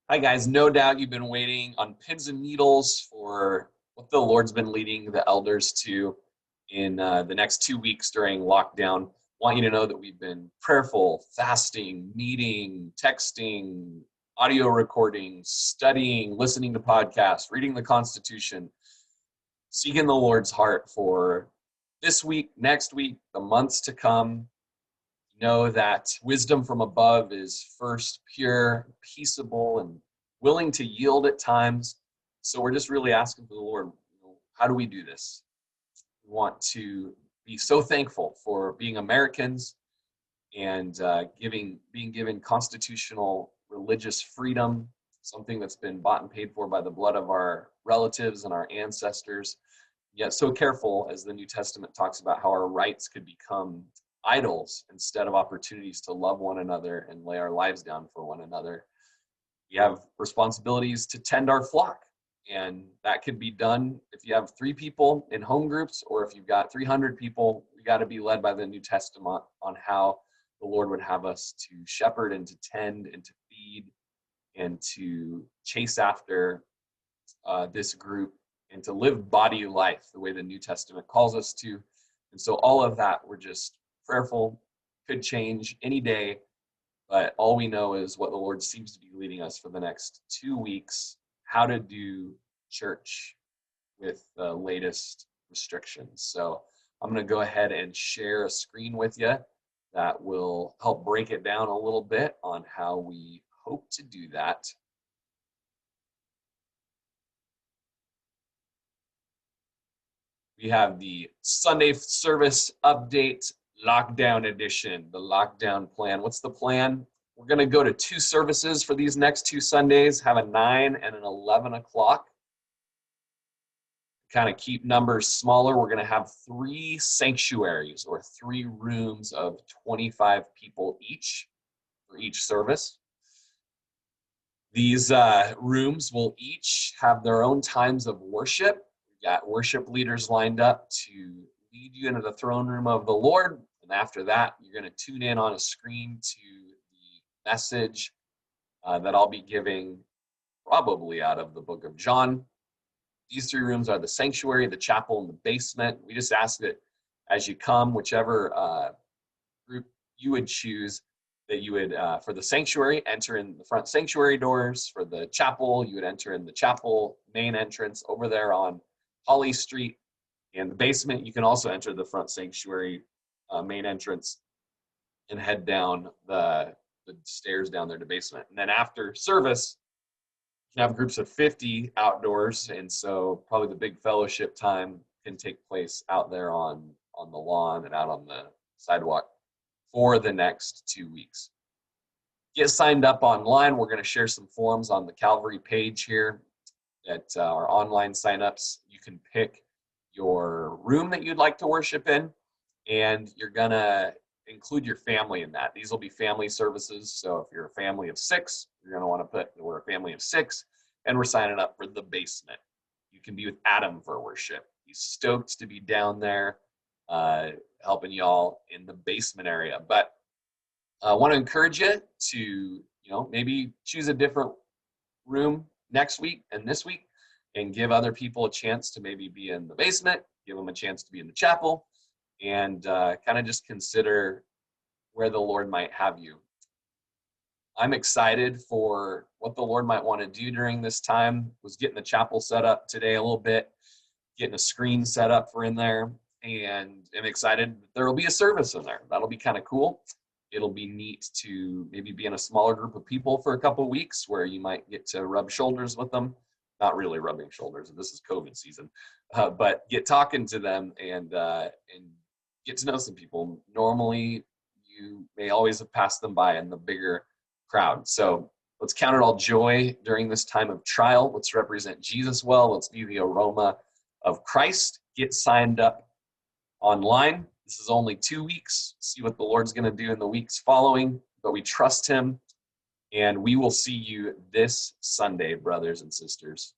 Hi, guys. No doubt you've been waiting on pins and needles for what the Lord's been leading the elders to in the next 2 weeks during lockdown. Want you to know that we've been prayerful, fasting, meeting, texting, audio recording, studying, listening to podcasts, reading the Constitution, seeking the Lord's heart for this week, next week, the months to come. Know that wisdom from above is first pure, peaceable, and willing to yield at times. So we're just really asking for the Lord, how do we do this? We want to be so thankful for being Americans and being given constitutional religious freedom, something that's been bought and paid for by the blood of our relatives and our ancestors. Yet so careful, as the New Testament talks about how our rights could become idols instead of opportunities to love one another and lay our lives down for one another. We have responsibilities to tend our flock, and that could be done if you have 3 people in home groups, or if you've got 300 people. We got to be led by the New Testament on how the Lord would have us to shepherd and to tend and to feed and to chase after this group and to live body life the way the New Testament calls us to. And so all of that, we're just prayerful, could change any day, but all we know is what the Lord seems to be leading us for the next 2 weeks, how to do church with the latest restrictions. So I'm going to go ahead and share a screen with you that will help break it down a little bit on how we hope to do that. We have the Sunday service update lockdown edition, the lockdown plan. What's the plan? We're going to go to 2 services for these next 2 Sundays, have a 9 and an 11 o'clock. Kind of keep numbers smaller. We're going to have 3 sanctuaries or 3 rooms of 25 people each for each service. These rooms will each have their own times of worship. We've got worship leaders lined up to lead you into the throne room of the Lord. And after that, you're going to tune in on a screen to the message that I'll be giving probably out of the book of John. These 3 rooms are the sanctuary, the chapel, and the basement. We just ask that as you come, whichever group you would choose, that you would, for the sanctuary, enter in the front sanctuary doors. For the chapel, you would enter in the chapel main entrance over there on Holly Street. And the basement, you can also enter the front sanctuary main entrance and head down the stairs down there to basement. And then after service, you can have groups of 50 outdoors. And so probably the big fellowship time can take place out there on the lawn and out on the sidewalk for the next 2 weeks. Get signed up online. We're going to share some forms on the Calvary page here that are online signups. You can pick your room that you'd like to worship in, and you're going to include your family in that. These will be family services. So if you're a family of 6, you're going to want to put, we're a family of 6, and we're signing up for the basement. You can be with Adam for worship. He's stoked to be down there helping y'all in the basement area. But I want to encourage you to, maybe choose a different room next week and this week, and give other people a chance to maybe be in the basement, give them a chance to be in the chapel, and kind of just consider where the Lord might have you. I'm excited for what the Lord might want to do during this time. Was getting the chapel set up today a little bit, getting a screen set up for in there, and I'm excited that there will be a service in there. That'll be kind of cool. It'll be neat to maybe be in a smaller group of people for a couple of weeks where you might get to rub shoulders with them. Not really rubbing shoulders, this is COVID season, but get talking to them and get to know some people. Normally, you may always have passed them by in the bigger crowd. So let's count it all joy during this time of trial. Let's represent Jesus well. Let's be the aroma of Christ. Get signed up online. This is only 2 weeks. See what the Lord's going to do in the weeks following, but we trust him, and we will see you this Sunday, brothers and sisters.